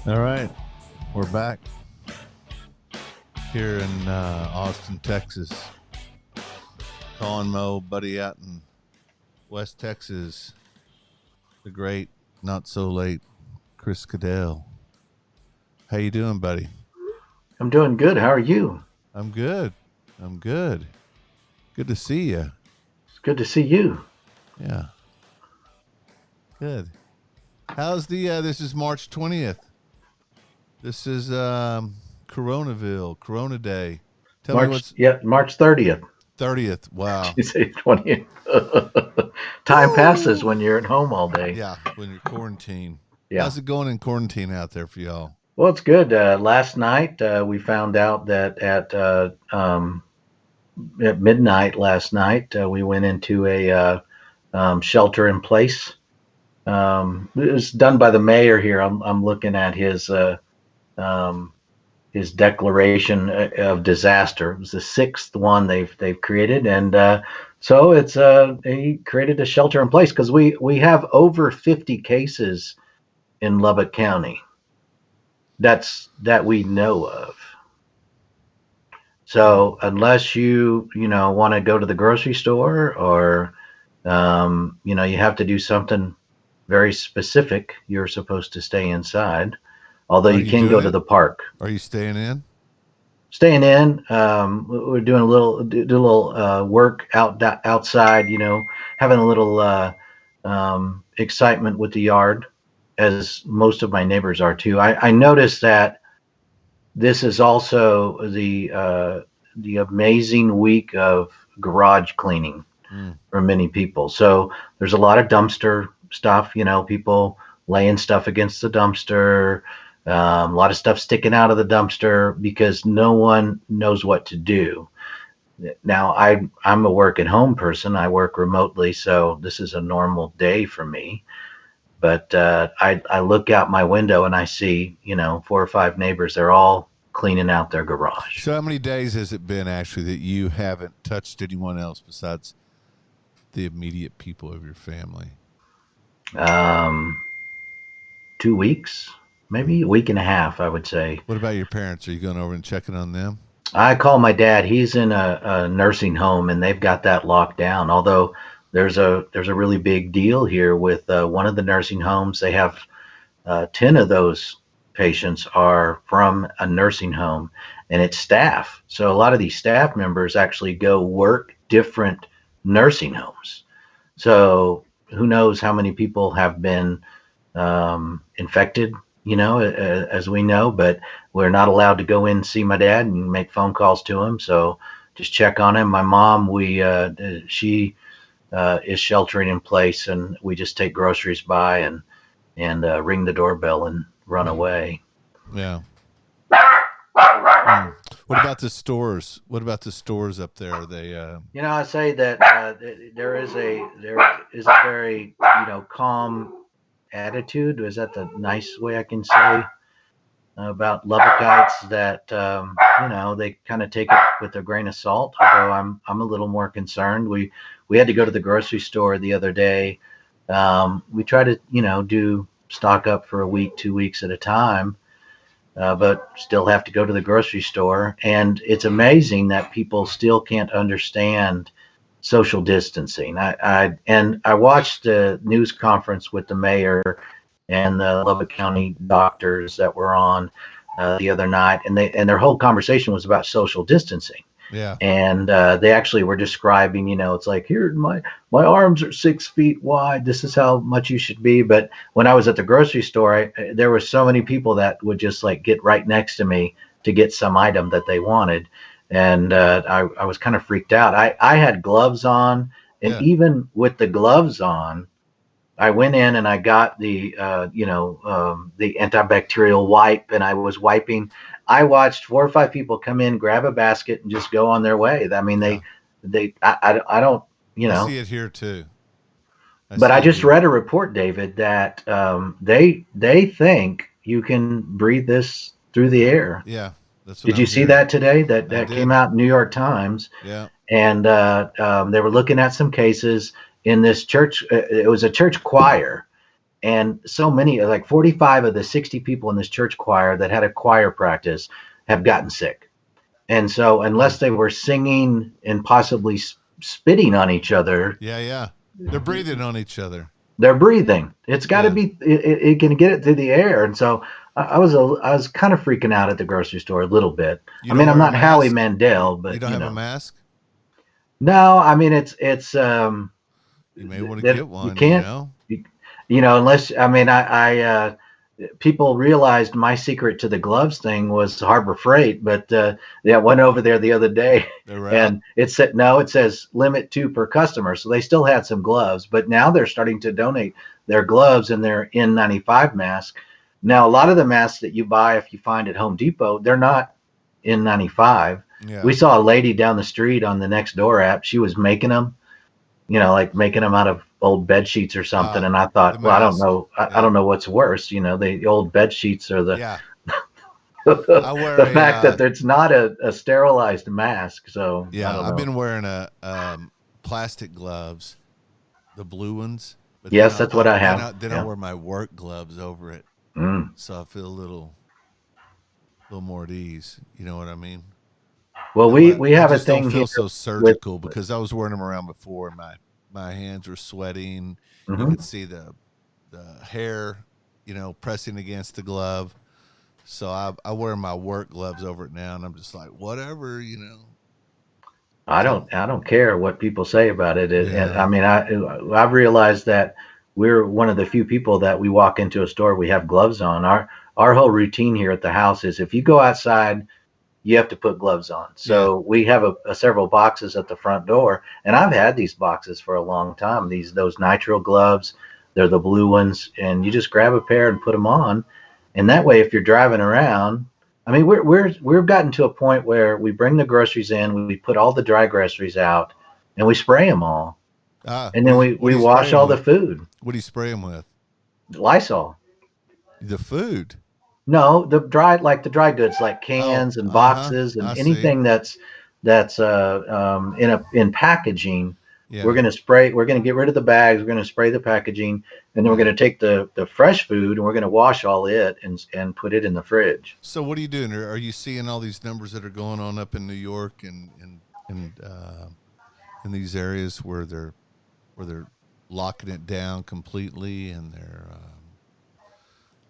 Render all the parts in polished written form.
All right, we're back here in Austin, Texas. Calling my old buddy out in West Texas, the great, not so late, Chris Caddell. How you doing, buddy? I'm doing good. How are you? I'm good. I'm good. Good to see you. It's good to see you. Yeah, good. How's the? This is March 20th. This is Coronaville, Corona Day. Tell me what's March 30th. 30th. Wow. You say 20th. Time passes Woo! when you're at home all day. Yeah, when you're quarantined. Yeah. How's it going in quarantine out there for y'all? Well, it's good. Last night we found out that at midnight last night we went into a shelter in place. It was done by the mayor here. I'm looking at um, his declaration of disaster. It was the sixth one they've created, and so it's he created a shelter in place because we have over 50 cases in Lubbock County. That we know of. So unless you want to go to the grocery store or you have to do something very specific, you're supposed to stay inside. Although Are you you can go doing to it? the park. Are you staying in? Staying in. We're doing a little work outside. Having a little excitement with the yard, as most of my neighbors are too. I noticed that this is also the amazing week of garage cleaning Mm. for many people. So there's a lot of dumpster stuff. People laying stuff against the dumpster. A lot of stuff sticking out of the dumpster because no one knows what to do. Now, I'm a work at home person. I work remotely, so this is a normal day for me. But I look out my window and I see, four or five neighbors. They're all cleaning out their garage. So how many days has it been actually that you haven't touched anyone else besides the immediate people of your family? Um, 2 weeks, maybe a week and a half, I would say. What about your parents? Are you going over and checking on them? I call my dad. He's in a nursing home, and they've got that locked down. Although there's a really big deal here with one of the nursing homes. They have 10 of those patients are from a nursing home, and it's staff. So a lot of these staff members actually go work different nursing homes. So who knows how many people have been infected, as we know, but we're not allowed to go in and see my dad and make phone calls to him. So just check on him. My mom, she is sheltering in place, and we just take groceries by and ring the doorbell and run away. Yeah. Mm. What about the stores? What about the stores up there? Are they I say that there is a very calm attitude. Is that the nice way I can say about Lubbockites that they kind of take it with a grain of salt. Although I'm a little more concerned. We had to go to the grocery store the other day. We try to do stock up for a week, 2 weeks at a time, but still have to go to the grocery store. And it's amazing that people still can't understand social distancing. I watched the news conference with the mayor and the Lubbock County doctors that were on the other night, and their whole conversation was about social distancing. yeah. And they actually were describing, it's like, here, my arms are 6 feet wide. This is how much you should be. But when I was at the grocery store, there were so many people that would just like get right next to me to get some item that they wanted. And I was kind of freaked out. I had gloves on, and Yeah. even with the gloves on, I went in and I got the antibacterial wipe, and I was wiping. I watched four or five people come in, grab a basket, and just go on their way. I mean, Yeah. I don't, I see it here too. I but see I it just here. read a report, David, that they think you can breathe this through the air. Yeah. That's what Did you I'm see hearing. that today? That I that came did. out in New York Times, Yeah. and they were looking at some cases in this church. It was a church choir, And so many, like 45 of the 60 people in this church choir that had a choir practice have gotten sick. And so, Mm. unless they were singing and possibly spitting on each other, Yeah, yeah. They're breathing on each other. they're breathing. It's got to Yeah. be. It can get it through the air. And so, I was kind of freaking out at the grocery store a little bit. You I don't mean, I'm wear a not Howie mask? You, Mandel, you but don't have a mask? no. I mean, it's You may want to that get you one, you can't. know? You know, unless I mean, people realized my secret to the gloves thing was Harbor Freight, but yeah, I went over there the other day, They're out. and it said no, it says limit two per customer, so they still had some gloves, but now they're starting to donate their gloves and their N95 mask. Now, a lot of the masks that you buy if you find at Home Depot, they're not N95. We Yeah. saw a lady down the street on the next door app. She was making them, like making them out of old bed sheets or something. And I The thought, well, I don't mask. know, I Yeah. don't know what's worse. The old bed sheets or the Yeah. I wear the a fact that it's not a sterilized mask. So I yeah, don't I've know. been wearing a plastic gloves, the blue ones, but then Yes, that's what I have. I Yeah. wear my work gloves over it. Mm. So I feel a little more at ease, you know what I mean? Well, That we way we I have a just don't thing here feel so with. surgical because I was wearing them around before and my hands were sweating. You Mhm. could see the hair, pressing against the glove. So I wear my work gloves over it now, and I'm just like, whatever. So I don't care what people say about it. And yeah, I mean, I've realized that we're one of the few people that we walk into a store, we have gloves on. Our whole routine here at the house is if you go outside, you have to put gloves on. yeah. So we have a several boxes at the front door, and I've had these boxes for a long time. Those nitrile gloves, they're the blue ones, and you just grab a pair and put them on, and that way, if you're driving around, I mean, we've gotten to a point where we bring the groceries in, we put all the dry groceries out, and we spray them all, and What then do you we spray wash them all the with? food. What do you spray them with? Lysol. The food. No, the dry goods, like Oh, cans and uh huh. boxes and I see. anything that's in packaging. Yeah. We're gonna get rid of the bags. We're gonna spray the packaging, and then we're Yeah. gonna take the fresh food and we're gonna wash all it and put it in the fridge. So what are you doing? Are you seeing all these numbers that are going on up in New York and in these areas where they're locking it down completely and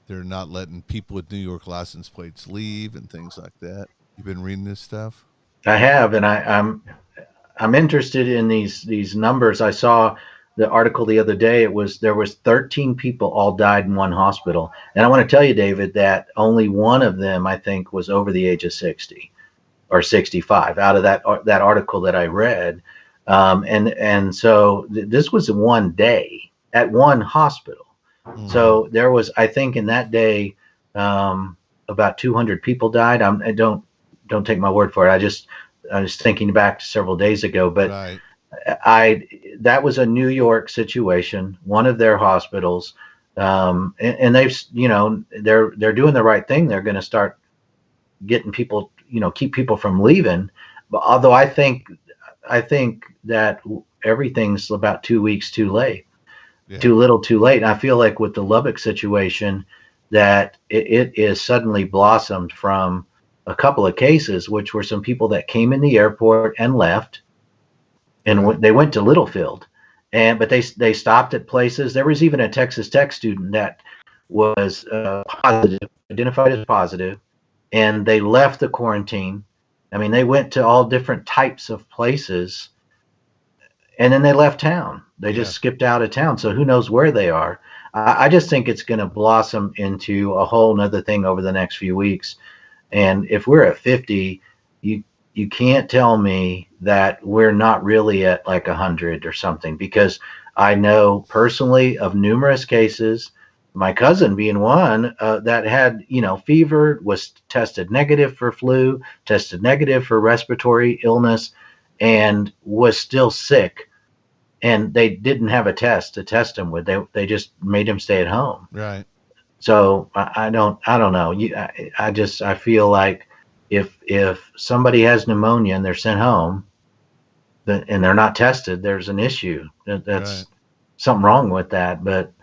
they're not letting people with New York license plates leave and things like that? You've been reading this stuff? I have, and I'm interested in these numbers. I saw the article the other day. There was 13 people all died in one hospital, and I want to tell you, David, that only one of them I think was over the age of 60 or 65. Out of that article that I read, and so this was one day at one hospital. Mm-hmm. So there was, I think, in that day, about 200 people died. I don't take my word for it. I was thinking back to several days ago, but Right. I that was a New York situation, one of their hospitals, and they've they're doing the right thing. They're going to start getting people, keep people from leaving. But although I think that everything's about 2 weeks too late, Yeah. too little, too late. And I feel like with the Lubbock situation, that it is suddenly blossomed from a couple of cases, which were some people that came in the airport and left, and Right. they went to Littlefield, but they stopped at places. There was even a Texas Tech student that was positive, identified as positive, and they left the quarantine. I mean, they went to all different types of places, and then they left town. They Yeah. just skipped out of town. So who knows where they are? I just think it's going to blossom into a whole nother thing over the next few weeks. And if we're at 50, you you can't tell me that we're not really at like 100 or something, because I know personally of numerous cases, my cousin being one, that had, fever, was tested negative for flu, tested negative for respiratory illness, and was still sick, and they didn't have a test to test him with. They just made him stay at home. Right. So I don't know. I feel like if somebody has pneumonia and they're sent home, and they're not tested, there's an issue. That's Right. something wrong with that. But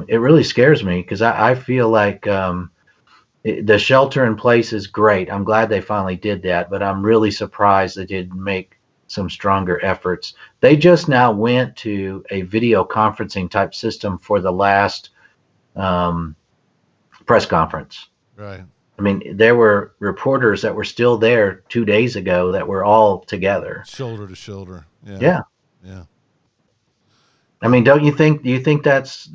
It really scares me because I feel like the shelter in place is great. I'm glad they finally did that, but I'm really surprised they didn't make some stronger efforts. They just now went to a video conferencing type system for the last um, press conference. Right. I mean, there were reporters that were still there 2 days ago that were all together. Shoulder to shoulder. Yeah. Yeah. Yeah. I Yeah. mean, don't you think? Do you think that's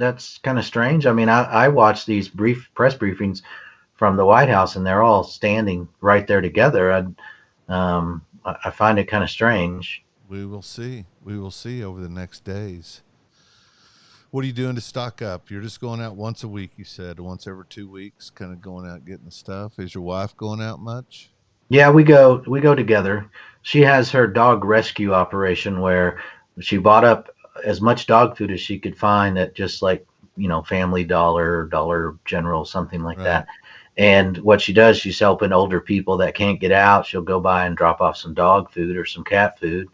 kind of strange? I mean, I watch these brief press briefings from the White House, and they're all standing right there together. I find it kind of strange. We will see. We will see over the next days. What are you doing to stock up? You're just going out once a week, you said, once every 2 weeks, kind of going out getting the stuff. Is your wife going out much? Yeah, we go together. She has her dog rescue operation where she bought up as much dog food as she could find at just like Family Dollar, Dollar General, something like Right. that. And what she does, she's helping older people that can't get out. She'll go by and drop off some dog food or some cat food,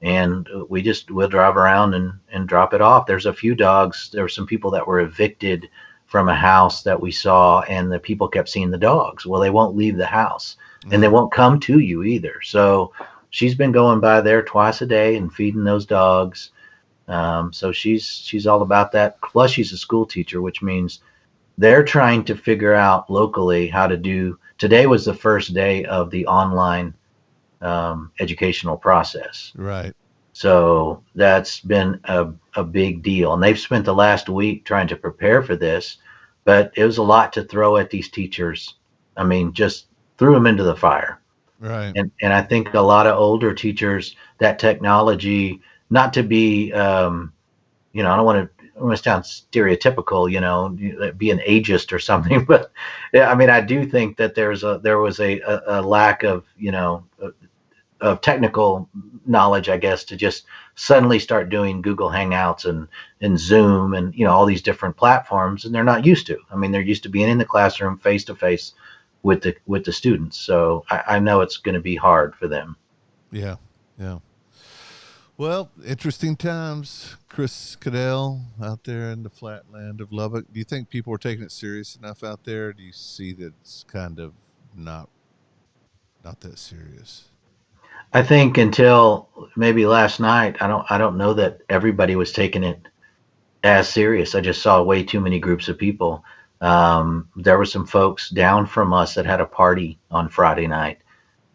and we'll drive around and drop it off. There's a few dogs. There were some people that were evicted from a house that we saw, and the people kept seeing the dogs. Well, they won't leave the house, and they Yeah. won't come to you either. So she's been going by there twice a day and feeding those dogs. So she's all about that. Plus, she's a school teacher, which means they're trying to figure out locally how to do. Today was the first day of the online educational process. Right. So that's been a big deal. And they've spent the last week trying to prepare for this, but it was a lot to throw at these teachers. I mean, just threw them into the fire. Right. And I think a lot of older teachers, that technology, not to be, I don't want to sound stereotypical, be an ageist or something, but yeah, I mean, I do think that there was a lack of, of technical knowledge, I guess, to just suddenly start doing Google Hangouts and Zoom and all these different platforms, and they're not used to. I mean, they're used to being in the classroom face to face with the students. So I know it's going to be hard for them. Yeah. Yeah. Well, interesting times. Chris Caddell out there in the flatland of Lubbock. Do you think people are taking it serious enough out there? Do you see that it's kind of not not that serious? I think until maybe last night, I don't know that everybody was taking it as serious. I just saw way too many groups of people. There were some folks down from us that had a party on Friday night,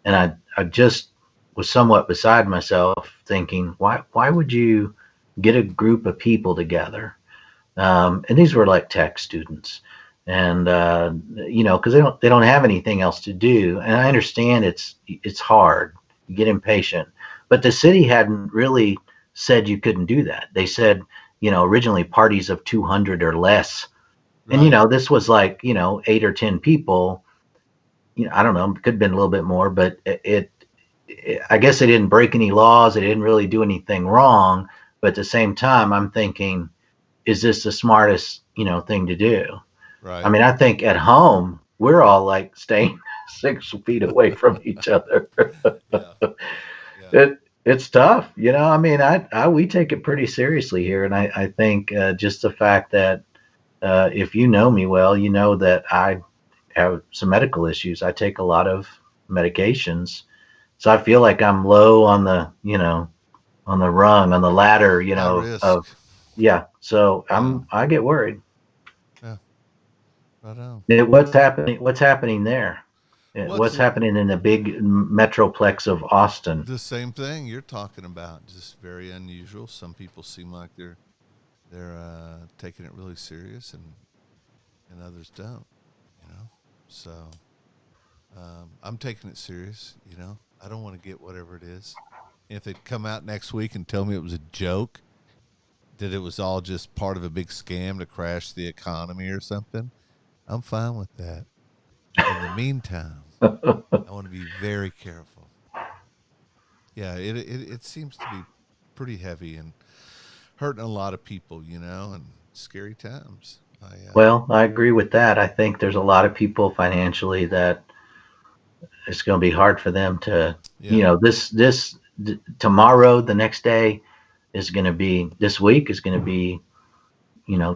and I just was somewhat beside myself, thinking, why would you get a group of people together? And these were like tech students, and because they don't have anything else to do. And I understand it's hard, you get impatient, but the city hadn't really said you couldn't do that. They said, originally parties of 200 or less, and Right. this was like 8 or 10 people. I don't know, it could have been a little bit more, but I guess they didn't break any laws. They didn't really do anything wrong. But at the same time, I'm thinking, is this the smartest, thing to do? I Right. mean, I think at home, we're all like staying 6 feet away from each other. Yeah. Yeah. It's tough. I mean, we take it pretty seriously here. And I think just the fact that if you know me well, you know that I have some medical issues. I take a lot of medications. So I feel like I'm low on the rung, on the ladder, High risk. of yeah. So Yeah. I get worried. Yeah. Right on. What's happening there? What's What's happening in the big metroplex of Austin? the same thing you're talking about? Just very unusual. Some people seem like they're taking it really serious, and others don't. You know. So I'm taking it serious. I don't want to get whatever it is. If they'd come out next week and tell me it was a joke, that it was all just part of a big scam to crash the economy or something, I'm fine with that. In the meantime, I want to be very careful. Yeah, it seems to be pretty heavy and hurting a lot of people, and scary times. Well, I agree with that. I think there's a lot of people financially that it's going to be hard for them to, Yeah, tomorrow, the next day is going to be, this week is going to be,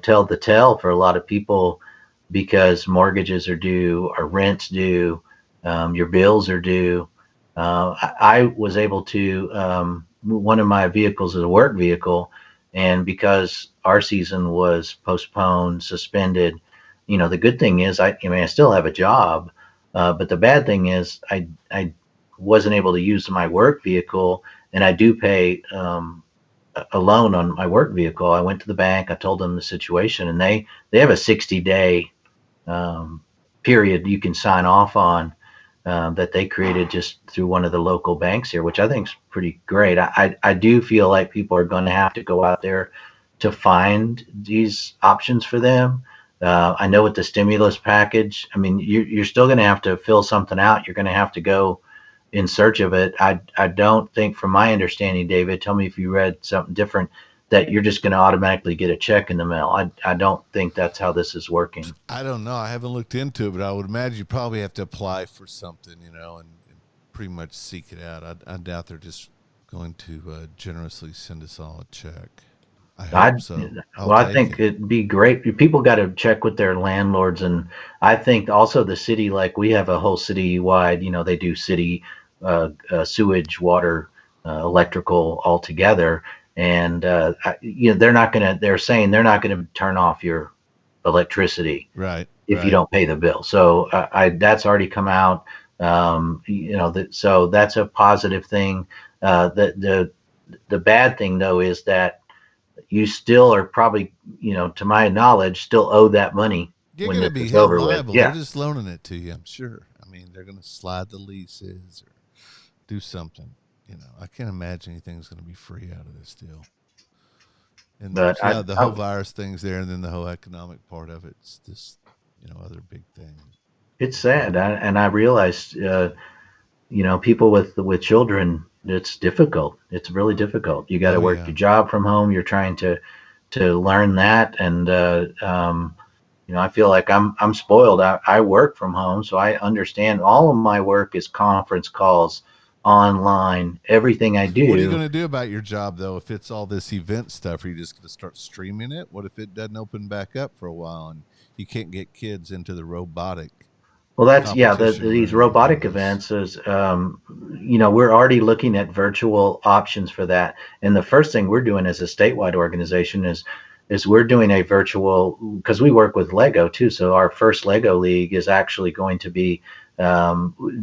tell the tale for a lot of people because mortgages are due, or rent's due, your bills are due. I was able to, one of my vehicles is a work vehicle, and because our season was postponed, suspended, the good thing is I still have a job, but the bad thing is I wasn't able to use my work vehicle, and I do pay a loan on my work vehicle. I went to the bank, I told them the situation, and they have a 60-day um, period you can sign off on, that they created just through one of the local banks here, which I think is pretty great. I do feel like people are going to have to go out there to find these options for them. I know with the stimulus package, I mean, you're still going to have to fill something out. You're going to have to go in search of it. I don't think, from my understanding, David, tell me if you read something different, that you're just going to automatically get a check in the mail. I don't think that's how this is working. I don't know. I haven't looked into it, but I would imagine you probably have to apply for something, and pretty much seek it out. I doubt they're just going to generously send us all a check. I I hope so. I'll Well, I take think it. it'd be great. People got to check with their landlords, and I think also the city, like we have a whole city wide. They do city sewage, water, electrical all together, and they're not gonna. They're saying they're not gonna turn off your electricity Right, if you right. don't pay the bill. So that's already come out. So that's a positive thing. The bad thing though is that you still are probably, to my knowledge, still owe that money You're when going to this be is held over with. liable. They're Yeah. just loaning it to you, I'm sure. I mean, they're going to slide the leases or do something. I can't imagine anything's going to be free out of this deal. And But yeah, the whole virus thing's there, and then the whole economic part of it's this, other big thing. it's sad. So And I realized, people with children, it's difficult. It's really difficult. You got to oh work yeah, your job from home. You're trying to learn that. And, I feel like I'm spoiled. I work from home, so I understand all of my work is conference calls, online, everything I what are you do. going to do about your job though? If it's all this event stuff, are you just going to start streaming it? What if it doesn't open back up for a while and you can't get kids into the robotic Well, that's, yeah. competition These room and all robotic this? events is, we're already looking at virtual options for that. And the first thing we're doing as a statewide organization is we're doing a virtual, because we work with Lego too. So our first Lego League is actually going to be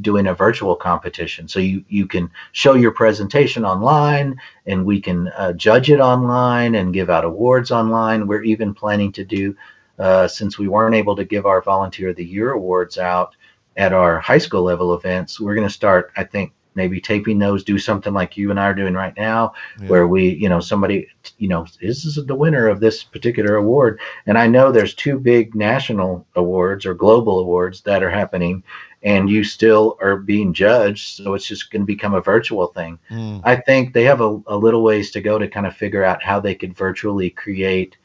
doing a virtual competition. So you can show your presentation online, and we can judge it online and give out awards online. We're even planning to do, since we weren't able to give our Volunteer of the Year awards out at our high school level events, we're going to start, I think, maybe taping those, do something like you and I are doing right now, Yeah. where we, somebody, this is the winner of this particular award. And I know there's two big national awards or global awards that are happening, and you still are being judged. So it's just going to become a virtual thing. Mm. I think they have a little ways to go to kind of figure out how they could virtually create,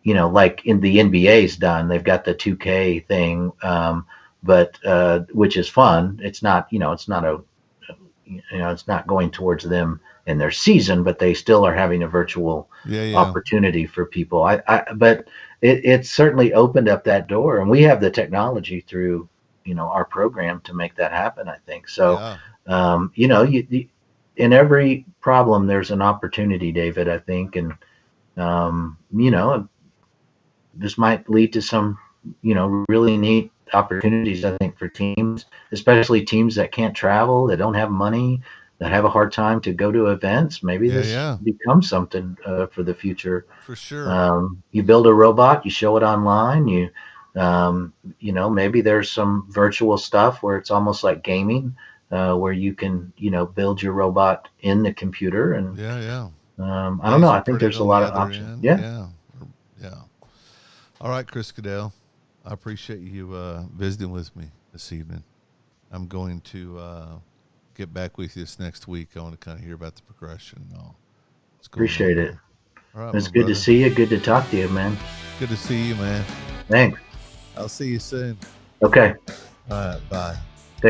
like in the NBA's done. They've got the 2K thing, but which is fun. It's not, it's not going towards them in their season, but they still are having a virtual Yeah, yeah. opportunity for people. But it certainly opened up that door, and we have the technology through, our program to make that happen. I think so. Yeah. In every problem, there's an opportunity, David. I think, and this might lead to some, really neat opportunities, I think, for teams, especially teams that can't travel, that don't have money, that have a hard time to go to events. Maybe Yeah, this yeah. becomes something for the future. For sure. You build a robot, you show it online, maybe there's some virtual stuff where it's almost like gaming, where you can, build your robot in the computer. And Yeah, yeah. I don't know. I think Laser it there's a on the lot of other options. end. Yeah. Yeah. Yeah. All right, Chris Caddell. I appreciate you visiting with me this evening. I'm going to get back with you this next week. I want to kind of hear about the progression and all what's going on Appreciate it. there. All right, my It's good to brother. see you. Good to talk to you, man. Good to see you, man. Thanks. I'll see you soon. Okay. All right, bye.